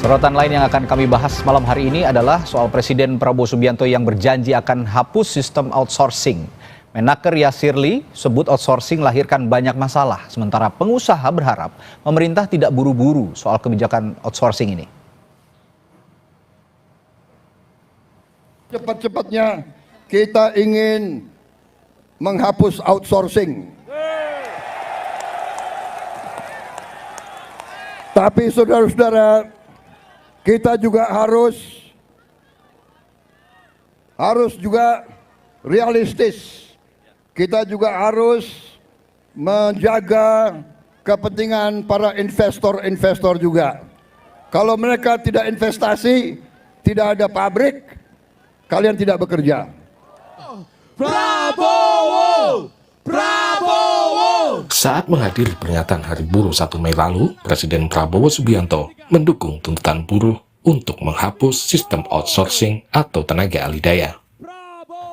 Sorotan lain yang akan kami bahas malam hari ini adalah soal Presiden Prabowo Subianto yang berjanji akan hapus sistem outsourcing. Menaker Yasir Lee sebut outsourcing lahirkan banyak masalah, sementara pengusaha berharap pemerintah tidak buru-buru soal kebijakan outsourcing ini. Cepat-cepatnya kita ingin menghapus outsourcing. Tapi saudara-saudara, kita juga harus juga realistis. Kita juga harus menjaga kepentingan para investor juga. Kalau mereka tidak investasi, tidak ada pabrik, kalian tidak bekerja. Prabowo! Prabowo! Saat menghadiri peringatan Hari Buruh 1 Mei lalu, Presiden Prabowo Subianto mendukung tuntutan buruh untuk menghapus sistem outsourcing atau tenaga alih daya.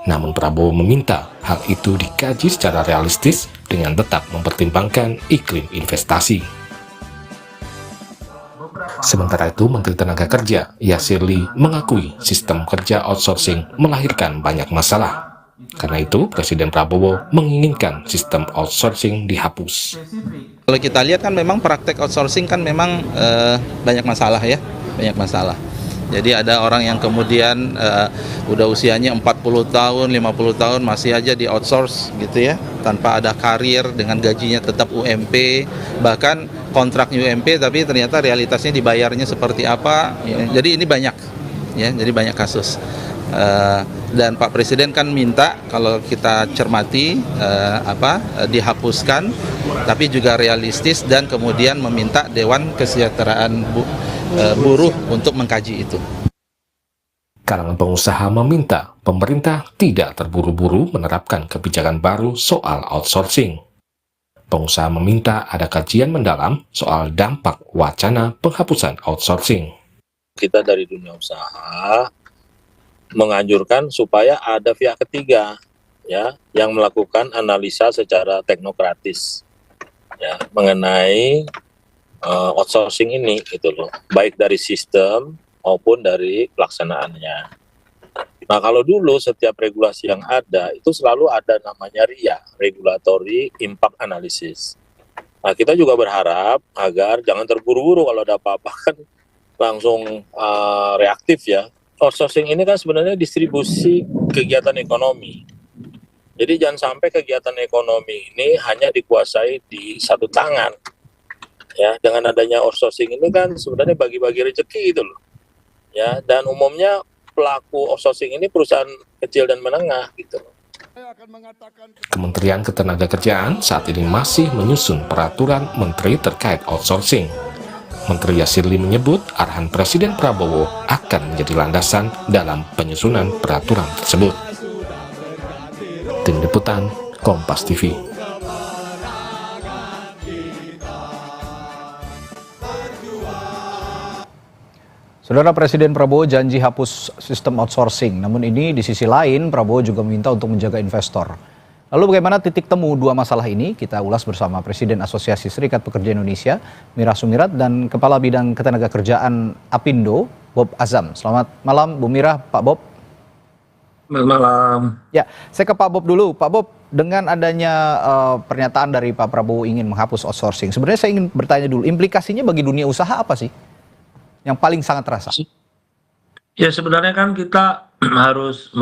Namun Prabowo meminta hal itu dikaji secara realistis dengan tetap mempertimbangkan iklim investasi. Sementara itu, Menteri Tenaga Kerja Yasir Lee mengakui sistem kerja outsourcing melahirkan banyak masalah. Karena itu, Presiden Prabowo menginginkan sistem outsourcing dihapus. Kalau kita lihat kan memang praktek outsourcing kan memang banyak masalah ya, banyak masalah. Jadi ada orang yang kemudian udah usianya 40 tahun, 50 tahun masih aja di outsource gitu ya, tanpa ada karir dengan gajinya tetap UMP, bahkan kontrak UMP tapi ternyata realitasnya dibayarnya seperti apa. Ya. Jadi ini banyak ya, jadi banyak kasus. Dan Pak Presiden kan minta kalau kita cermati dihapuskan, tapi juga realistis dan kemudian meminta Dewan Kesejahteraan Buruh untuk mengkaji itu. Kalangan pengusaha meminta pemerintah tidak terburu-buru menerapkan kebijakan baru soal outsourcing. Pengusaha meminta ada kajian mendalam soal dampak wacana penghapusan outsourcing. Kita dari dunia usaha menganjurkan supaya ada pihak ketiga ya yang melakukan analisa secara teknokratis ya mengenai outsourcing ini gitu loh, baik dari sistem maupun dari pelaksanaannya. Nah, kalau dulu setiap regulasi yang ada itu selalu ada namanya RIA, Regulatory Impact Analysis. Nah, kita juga berharap agar jangan terburu-buru kalau ada apa-apa kan langsung reaktif ya. Outsourcing ini kan sebenarnya distribusi kegiatan ekonomi. Jadi jangan sampai kegiatan ekonomi ini hanya dikuasai di satu tangan. Ya, dengan adanya outsourcing ini kan sebenarnya bagi-bagi rezeki gitu loh. Ya, dan umumnya pelaku outsourcing ini perusahaan kecil dan menengah gitu. Kementerian Ketenagakerjaan saat ini masih menyusun peraturan menteri terkait outsourcing. Menteri Yasir Lee menyebut arahan Presiden Prabowo akan menjadi landasan dalam penyusunan peraturan tersebut. Tim Liputan, Kompas TV. Saudara, Presiden Prabowo janji hapus sistem outsourcing. Namun ini di sisi lain Prabowo juga meminta untuk menjaga investor. Lalu bagaimana titik temu dua masalah ini? Kita ulas bersama Presiden Asosiasi Serikat Pekerja Indonesia, Mira Sumirat, dan Kepala Bidang Ketenagakerjaan Apindo, Bob Azam. Selamat malam, Bu Mira, Pak Bob. Selamat malam. Ya, saya ke Pak Bob dulu. Pak Bob, dengan adanya pernyataan dari Pak Prabowo ingin menghapus outsourcing, sebenarnya saya ingin bertanya dulu, implikasinya bagi dunia usaha apa sih yang paling sangat terasa? Ya, sebenarnya kan kita harus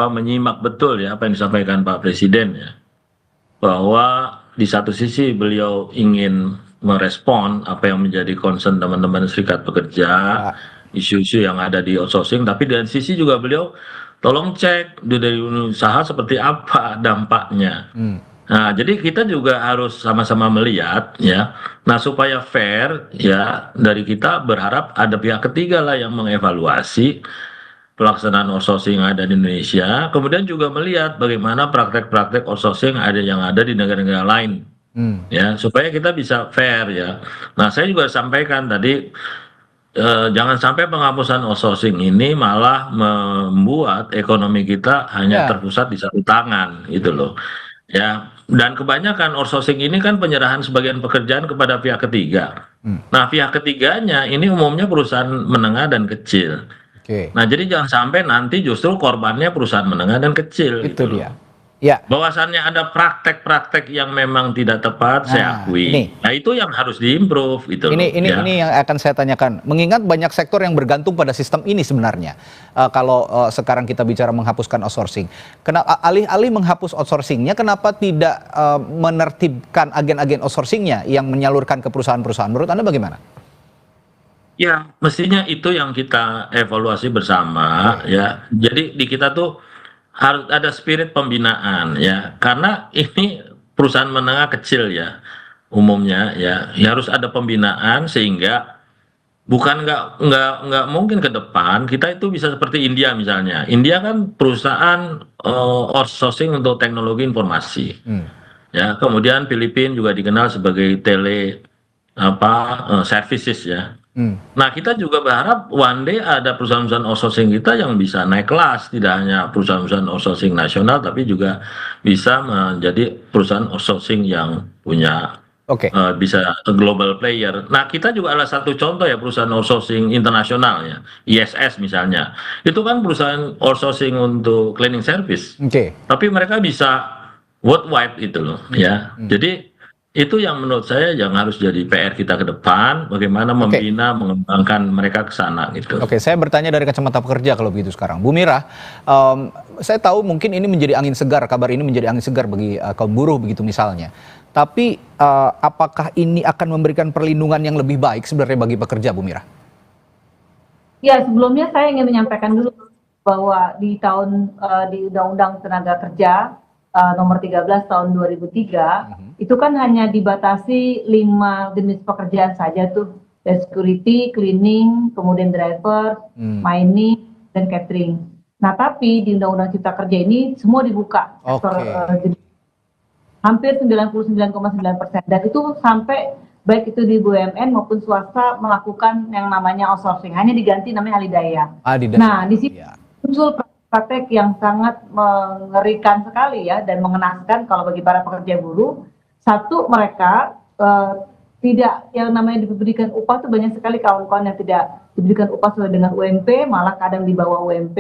menyimak betul ya apa yang disampaikan Pak Presiden ya, bahwa di satu sisi beliau ingin merespon apa yang menjadi concern teman-teman serikat pekerja, isu-isu yang ada di outsourcing, tapi dari sisi juga beliau tolong cek dari dunia usaha seperti apa dampaknya. Nah, jadi kita juga harus sama-sama melihat ya. Nah, supaya fair ya, dari kita berharap ada pihak ketiga lah yang mengevaluasi pelaksanaan outsourcing yang ada di Indonesia, kemudian juga melihat bagaimana praktek-praktek outsourcing yang ada di negara-negara lain. Ya, supaya kita bisa fair ya. Nah, saya juga sampaikan tadi jangan sampai penghapusan outsourcing ini malah membuat ekonomi kita hanya terpusat di satu tangan gitu loh. Ya, dan kebanyakan outsourcing ini kan penyerahan sebagian pekerjaan kepada pihak ketiga. Nah, pihak ketiganya ini umumnya perusahaan menengah dan kecil. Oke, Nah, jadi jangan sampai nanti justru korbannya perusahaan menengah dan kecil itu gitu loh. dia. Ya, Bahwasannya ada praktek-praktek yang memang tidak tepat, saya nah akui. ini. Nah, itu yang harus diimprove gitu loh, ya. Ini yang akan saya tanyakan. Mengingat banyak sektor yang bergantung pada sistem ini sebenarnya. Kalau sekarang kita bicara menghapuskan outsourcing, alih-alih menghapus outsourcingnya, kenapa tidak menertibkan agen-agen outsourcingnya yang menyalurkan ke perusahaan-perusahaan? Menurut Anda bagaimana? Ya, mestinya itu yang kita evaluasi bersama, ya. Jadi di kita tuh harus ada spirit pembinaan, ya. Karena ini perusahaan menengah kecil ya, umumnya ya. Ya harus ada pembinaan sehingga bukan nggak mungkin ke depan kita itu bisa seperti India misalnya. India kan perusahaan outsourcing untuk teknologi informasi. Ya, kemudian Filipina juga dikenal sebagai services ya. Nah, kita juga berharap one day ada perusahaan-perusahaan outsourcing kita yang bisa naik kelas, tidak hanya perusahaan-perusahaan outsourcing nasional, tapi juga bisa menjadi perusahaan outsourcing yang punya Oke. bisa global player. Nah, kita juga adalah satu contoh ya perusahaan outsourcing internasional ya, ISS misalnya. Itu kan perusahaan outsourcing untuk cleaning service, Oke. tapi mereka bisa worldwide itu loh ya. Jadi itu yang menurut saya yang harus jadi PR kita ke depan, bagaimana membina, mengembangkan mereka ke sana gitu. Oke, saya bertanya dari kacamata pekerja kalau begitu sekarang. Bu Mira, saya tahu mungkin ini menjadi angin segar, kabar ini menjadi angin segar bagi kaum buruh begitu misalnya. Tapi apakah ini akan memberikan perlindungan yang lebih baik sebenarnya bagi pekerja, Bu Mira? Ya, sebelumnya saya ingin menyampaikan dulu bahwa di Undang-Undang Tenaga Kerja nomor 13 tahun 2003 itu kan hanya dibatasi 5 jenis pekerjaan saja tuh, security, cleaning, kemudian driver, mining, dan catering. Nah, tapi di Undang-Undang Cipta Kerja ini semua dibuka sektor hampir 99,9%, dan itu sampai baik itu di BUMN maupun swasta melakukan yang namanya outsourcing, hanya diganti namanya alidaya. Nah, di sini muncul praktek yang sangat mengerikan sekali ya, dan mengenaskan kalau bagi para pekerja buruh. Satu, mereka tidak yang namanya diberikan upah tuh banyak sekali kawan-kawan yang tidak diberikan upah sesuai dengan UMP, malah kadang di bawah UMP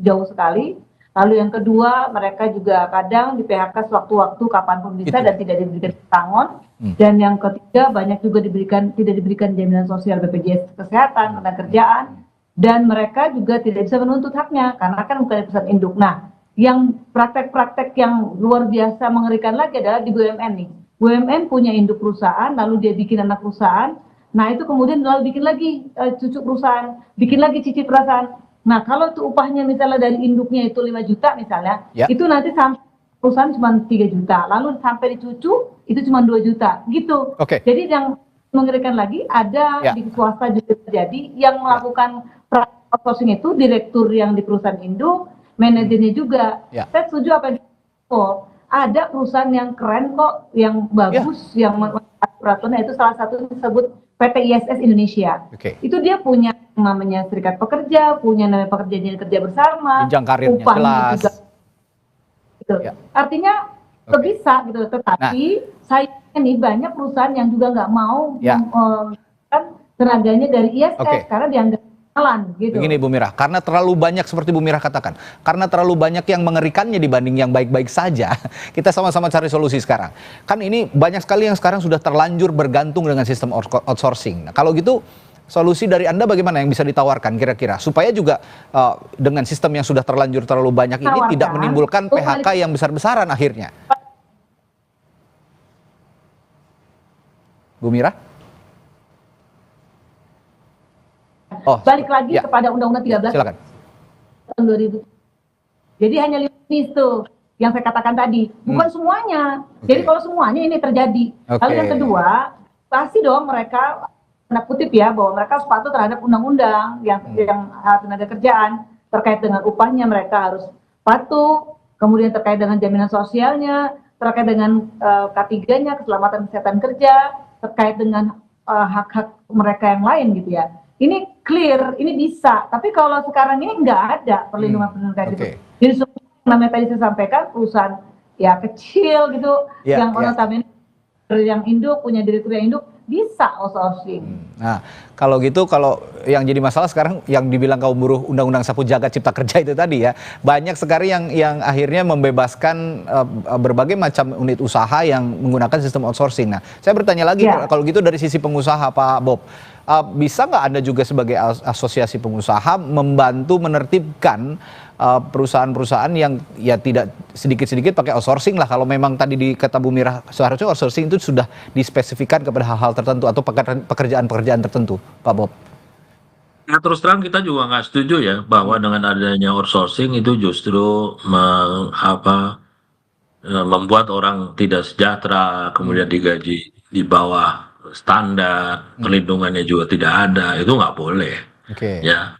jauh sekali. Lalu yang kedua, mereka juga kadang di PHK sewaktu-waktu kapanpun bisa dan tidak diberikan pesangon. Dan yang ketiga, banyak juga tidak diberikan jaminan sosial BPJS Kesehatan, Ketenagakerjaan, dan mereka juga tidak bisa menuntut haknya karena kan bukan perusahaan induk. Nah, yang praktek-praktek yang luar biasa mengerikan lagi adalah di BUMN nih. BUMN punya induk perusahaan, lalu dia bikin anak perusahaan. Nah, itu kemudian lalu bikin lagi cucu perusahaan, bikin lagi cicit perusahaan. Nah, kalau itu upahnya misalnya dari induknya itu 5 juta misalnya, itu nanti sampai perusahaan cuma 3 juta, lalu sampai di cucu itu cuma 2 juta, gitu. Jadi yang mengerikan lagi ada di swasta juga terjadi yang melakukan outsourcing itu direktur yang di perusahaan induk, manajernya juga. Saya setuju apa yang ada perusahaan yang keren kok, yang bagus, yang peraturannya itu salah satu disebut PT ISS Indonesia. Itu dia punya namanya serikat pekerja, punya namanya pekerjaan kerja bersama, jenjang karirnya jelas. Juga. Gitu. Artinya bisa gitu, tetapi sayangnya nih banyak perusahaan yang juga nggak mau tenaganya dari ISS karena dianggap gitu. Begini Bu Mira, karena terlalu banyak seperti Bu Mira katakan, karena terlalu banyak yang mengerikannya dibanding yang baik-baik saja, kita sama-sama cari solusi sekarang. Kan ini banyak sekali yang sekarang sudah terlanjur bergantung dengan sistem outsourcing. Nah, kalau gitu solusi dari Anda bagaimana yang bisa ditawarkan kira-kira supaya juga dengan sistem yang sudah terlanjur terlalu banyak ini tidak menimbulkan PHK yang besar-besaran akhirnya? Bu Mira? Balik lagi kepada Undang-Undang 13 tahun 2000. Jadi hanya 5 itu yang saya katakan tadi, bukan semuanya. Jadi kalau semuanya ini terjadi. Lalu yang kedua, pasti dong mereka tanda kutip ya bahwa mereka sepatuh terhadap undang-undang yang tenaga kerjaan terkait dengan upahnya mereka harus patuh, kemudian terkait dengan jaminan sosialnya, terkait dengan K3-nya, keselamatan kesehatan kerja, terkait dengan hak-hak mereka yang lain gitu ya. Ini clear, ini bisa. Tapi kalau sekarang ini nggak ada perlindungan kayak gitu. Jadi namanya tadi saya sampaikan perusahaan ya kecil gitu, yang notabene yang induk punya direktur yang induk, bisa outsourcing. Nah, kalau gitu, kalau yang jadi masalah sekarang yang dibilang kaum buruh Undang-Undang Sapu Jagat Cipta Kerja itu tadi ya, banyak sekali yang akhirnya membebaskan berbagai macam unit usaha yang menggunakan sistem outsourcing. Nah, saya bertanya lagi, kalau gitu dari sisi pengusaha Pak Bob, bisa nggak Anda juga sebagai asosiasi pengusaha membantu menertibkan perusahaan-perusahaan yang ya tidak sedikit-sedikit pakai outsourcing lah, kalau memang tadi di kata Bu Mira seharusnya outsourcing itu sudah dispesifikan kepada hal-hal tertentu atau pekerjaan-pekerjaan tertentu, Pak Bob? Nah, terus terang kita juga nggak setuju ya bahwa dengan adanya outsourcing itu justru membuat orang tidak sejahtera, kemudian digaji di bawah standar, perlindungannya juga tidak ada, itu nggak boleh. Ya.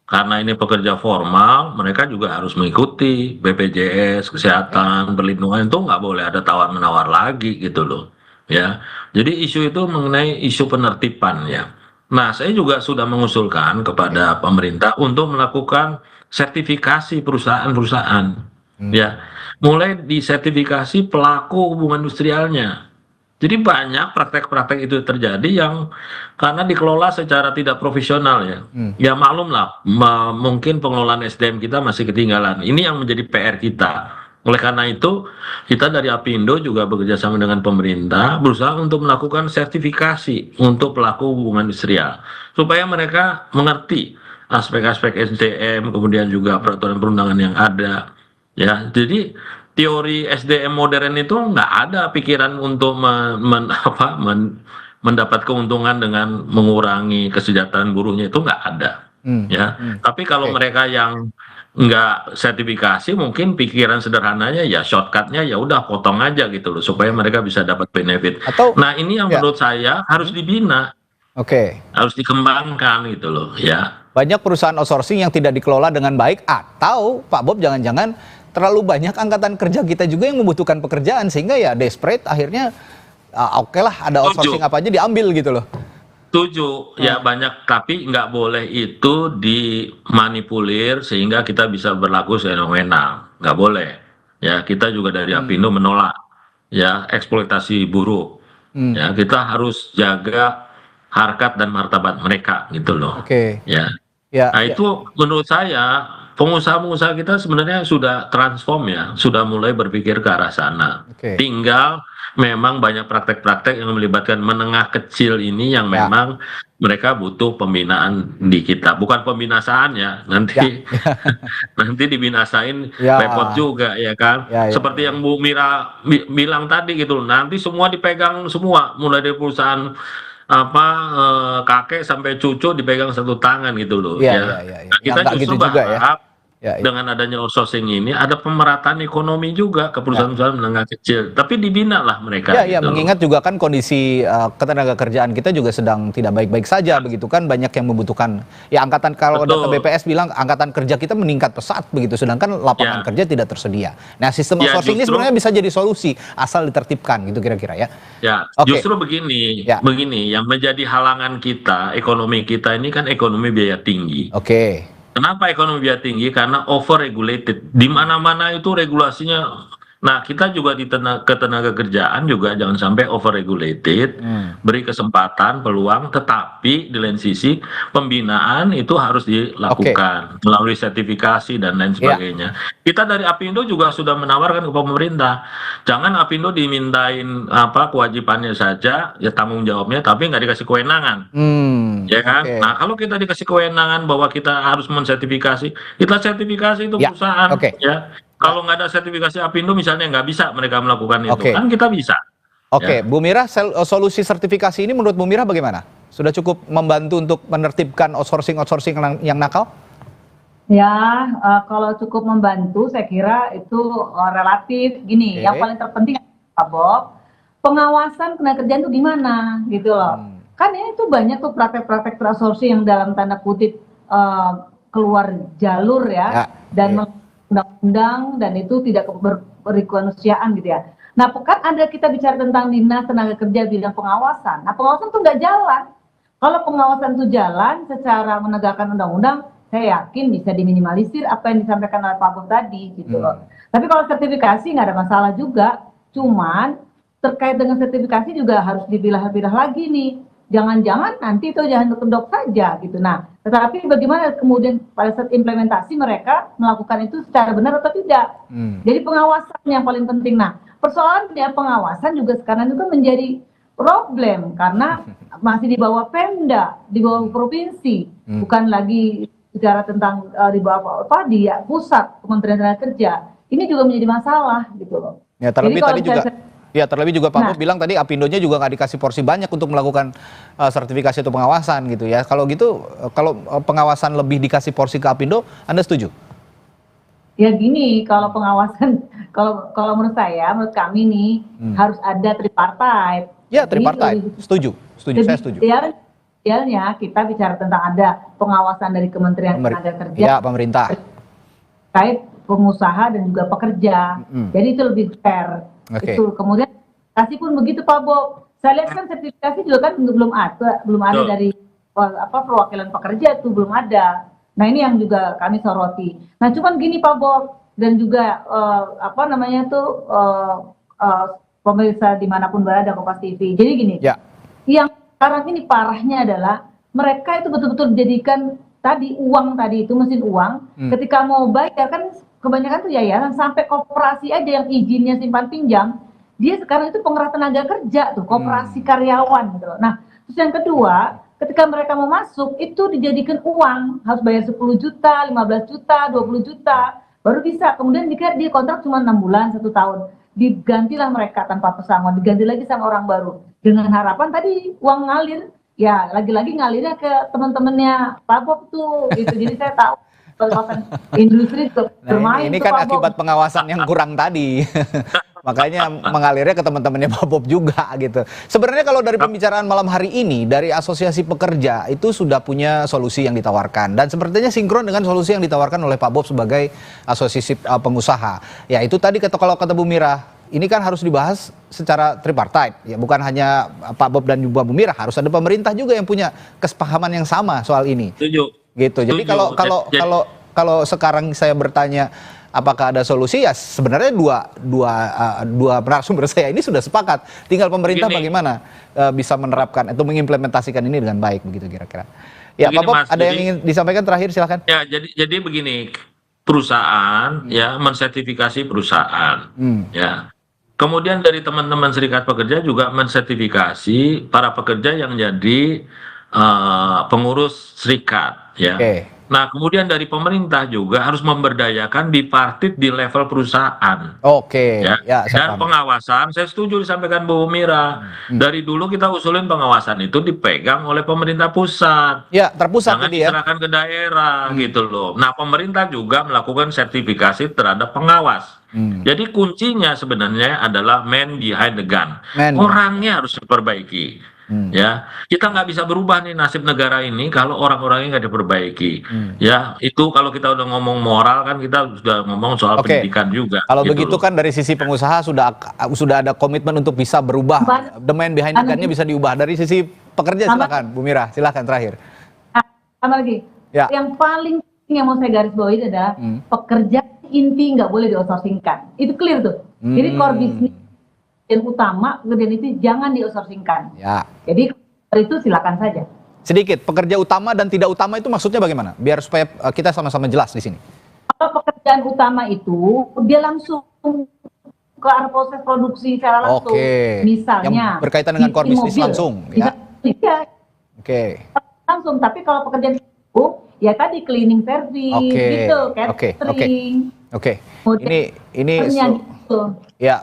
Karena ini pekerja formal, mereka juga harus mengikuti BPJS, kesehatan, perlindungan, itu nggak boleh ada tawar-menawar lagi gitu loh. Ya, jadi isu itu mengenai isu penertiban ya. Nah, saya juga sudah mengusulkan kepada pemerintah untuk melakukan sertifikasi perusahaan-perusahaan. Ya, mulai disertifikasi pelaku hubungan industrialnya. Jadi banyak praktek-praktek itu terjadi yang karena dikelola secara tidak profesional ya. Ya maklum lah, mungkin pengelolaan SDM kita masih ketinggalan. Ini yang menjadi PR kita. Oleh karena itu, kita dari Apindo juga bekerja sama dengan pemerintah, berusaha untuk melakukan sertifikasi untuk pelaku hubungan industrial. Supaya mereka mengerti aspek-aspek SDM, kemudian juga peraturan perundangan yang ada. Ya, jadi teori SDM modern itu nggak ada pikiran untuk mendapat keuntungan dengan mengurangi kesejahteraan buruhnya, itu nggak ada. Ya, tapi kalau mereka yang nggak sertifikasi, mungkin pikiran sederhananya ya shortcutnya ya udah potong aja gitu loh supaya mereka bisa dapat benefit. Nah, ini yang menurut saya harus dibina, harus dikembangkan gitu loh ya. Banyak perusahaan outsourcing yang tidak dikelola dengan baik, atau Pak Bob jangan-jangan terlalu banyak angkatan kerja kita juga yang membutuhkan pekerjaan sehingga ya desperate akhirnya oke lah ada outsourcing apa aja diambil gitu loh. Setuju, ya banyak, tapi nggak boleh itu dimanipulir sehingga kita bisa berlaku sewenang-wenang, nggak boleh. Ya, kita juga dari Apindo menolak ya eksploitasi buruh. Ya, kita harus jaga harkat dan martabat mereka gitu loh. Ya. Nah, itu menurut saya pengusaha-pengusaha kita sebenarnya sudah transform ya, sudah mulai berpikir ke arah sana. Tinggal memang banyak praktek-praktek yang melibatkan menengah kecil ini yang memang mereka butuh pembinaan di kita, bukan pembinasaan ya, nanti nanti dibinasain repot juga ya kan. Seperti yang Bu Mira bilang tadi gitu, nanti semua dipegang semua, mulai dari perusahaan kakek sampai cucu dipegang satu tangan gitu loh. Nah, kita justru berharap dengan adanya outsourcing ini ada pemerataan ekonomi juga ke perusahaan-perusahaan menengah kecil, tapi dibina lah mereka. Gitu. Mengingat juga kan kondisi ketenaga kerjaan kita juga sedang tidak baik-baik saja begitu kan, banyak yang membutuhkan ya angkatan, kalau data BPS bilang angkatan kerja kita meningkat pesat begitu, sedangkan lapangan kerja tidak tersedia. Nah, sistem outsourcing ini sebenarnya bisa jadi solusi asal ditertibkan gitu kira-kira ya. Justru begini yang menjadi halangan kita, ekonomi kita ini kan ekonomi biaya tinggi. Kenapa ekonomi biaya tinggi? Karena over regulated. Di mana-mana itu regulasinya. Nah, kita juga di ketenaga kerjaan juga jangan sampai over regulated, beri kesempatan, peluang, tetapi di lain sisi pembinaan itu harus dilakukan melalui sertifikasi dan lain sebagainya. Kita dari Apindo juga sudah menawarkan ke pemerintah, jangan Apindo dimintain kewajibannya saja, ya tanggung jawabnya, tapi nggak dikasih kewenangan, ya kan? Nah, kalau kita dikasih kewenangan bahwa kita harus mensertifikasi, kita sertifikasi itu perusahaan, ya. Kalau nggak ada sertifikasi Apindo misalnya nggak bisa mereka melakukan itu, kan kita bisa. Bu Mira, solusi sertifikasi ini menurut Bu Mira bagaimana? Sudah cukup membantu untuk menertibkan outsourcing yang nakal? Ya, kalau cukup membantu saya kira itu relatif gini. Yang paling terpenting Pak Bob, pengawasan tenaga kerjaan itu gimana gitu loh. Kan ini tuh banyak tuh praktek-praktek outsourcing yang dalam tanda kutip keluar jalur ya, dan undang-undang dan itu tidak beri kemanusiaan gitu ya. Nah, kan ada kita bicara tentang dinas tenaga kerja bidang pengawasan. Nah, pengawasan itu nggak jalan. Kalau pengawasan itu jalan secara menegakkan undang-undang, saya yakin bisa diminimalisir apa yang disampaikan oleh Pak Bob tadi gitu loh. Tapi kalau sertifikasi nggak ada masalah juga. Cuman terkait dengan sertifikasi juga harus dipilah-pilah lagi nih. Jangan-jangan nanti itu jangan kedok saja gitu. Nah, tetapi bagaimana kemudian pada saat implementasi mereka melakukan itu secara benar atau tidak? Jadi pengawasan yang paling penting. Nah, persoalannya pengawasan juga sekarang itu menjadi problem karena masih di bawah Pemda, di bawah provinsi, bukan lagi bicara tentang di bawah pusat Kementerian Tenaga Kerja. Ini juga menjadi masalah gitu loh. Ya, terlebih Jadi tadi juga terlebih juga Pak Bob bilang tadi Apindonya juga nggak dikasih porsi banyak untuk melakukan sertifikasi atau pengawasan gitu ya. Kalau gitu, kalau pengawasan lebih dikasih porsi ke Apindo, Anda setuju? Ya gini, kalau pengawasan, kalau menurut saya, menurut kami nih harus ada tripartite. Ya, tripartite. Setuju, saya setuju. Idealnya kita bicara tentang ada pengawasan dari Kementerian Tenaga Kerja, ya, pemerintah, terkait pengusaha dan juga pekerja. Jadi itu lebih fair. Itu kemudian sertifikasi pun begitu Pak Bob. Saya lihat kan sertifikasi juga kan belum ada dari perwakilan pekerja itu belum ada. Nah ini yang juga kami soroti. Nah cuman gini Pak Bob dan juga pemirsa dimanapun berada Kompas TV. Jadi gini, yang sekarang ini parahnya adalah mereka itu betul-betul dijadikan tadi uang tadi itu mesin uang. Ketika mau bayar kan kebanyakan tuh yayasan sampai koperasi aja yang izinnya simpan pinjam, dia sekarang itu pengeras tenaga kerja tuh, koperasi karyawan gitu loh. Nah, terus yang kedua, ketika mereka mau masuk itu dijadikan uang, harus bayar 10 juta, 15 juta, 20 juta, baru bisa. Kemudian jika dia kontrak cuma 6 bulan, 1 tahun, digantilah mereka tanpa pesangon, diganti lagi sama orang baru. Dengan harapan tadi uang ngalir, ya lagi-lagi ngalirnya ke teman-temannya Pak Bob tuh, gitu. Jadi saya tahu industri bermain. Ini kan akibat pengawasan yang kurang tadi. Makanya mengalirnya ke teman-temannya Pak Bob juga gitu. Sebenarnya kalau dari pembicaraan malam hari ini dari Asosiasi Pekerja itu sudah punya solusi yang ditawarkan dan sepertinya sinkron dengan solusi yang ditawarkan oleh Pak Bob sebagai asosiasi pengusaha. Ya itu tadi kalau kata Bu Mira, ini kan harus dibahas secara tripartite. Ya bukan hanya Pak Bob dan juga Bu Mira, harus ada pemerintah juga yang punya kesepahaman yang sama soal ini. Setuju. Gitu. Jadi kalau sekarang saya bertanya apakah ada solusi, ya sebenarnya dua narasumber saya ini sudah sepakat. Tinggal pemerintah bagaimana bisa menerapkan atau mengimplementasikan ini dengan baik begitu kira-kira. Ya, Pak Bob, ada yang ingin disampaikan terakhir silakan. Ya, jadi begini, perusahaan ya mensertifikasi perusahaan. Ya. Kemudian dari teman-teman serikat pekerja juga mensertifikasi para pekerja yang jadi pengurus serikat ya. Nah, kemudian dari pemerintah juga harus memberdayakan bipartit di level perusahaan. Dan pengawasan, saya setuju disampaikan Bu Mira. Dari dulu kita usulin pengawasan itu dipegang oleh pemerintah pusat. Ya, terpusat jangan diserahkan ke daerah gitu loh. Nah, pemerintah juga melakukan sertifikasi terhadap pengawas. Jadi kuncinya sebenarnya adalah man behind the gun. Orangnya harus diperbaiki. Ya, kita nggak bisa berubah nih nasib negara ini kalau orang-orangnya nggak diperbaiki. Ya, itu kalau kita udah ngomong moral kan kita sudah ngomong soal pendidikan juga. Kalau gitu begitu kan dari sisi pengusaha sudah ada komitmen untuk bisa berubah. The man behind the gun-nya bisa diubah. Dari sisi pekerja silakan, Bu Mira, silakan terakhir. Sama lagi. Ya. Yang paling penting yang mau saya garis bawahi adalah pekerja inti nggak boleh di-outsourcingkan. Itu clear tuh. Jadi core bisnis yang utama kemudian itu jangan di-outsourcingkan. Ya. Jadi itu silakan saja. Sedikit pekerja utama dan tidak utama itu maksudnya bagaimana? Biar supaya kita sama-sama jelas di sini. Kalau pekerjaan utama itu dia langsung ke arah proses produksi secara langsung. Misalnya yang berkaitan dengan core bisnis langsung. Ya. Langsung. Tapi kalau pekerjaan itu ya tadi cleaning service gitu, catering. Ini Ya.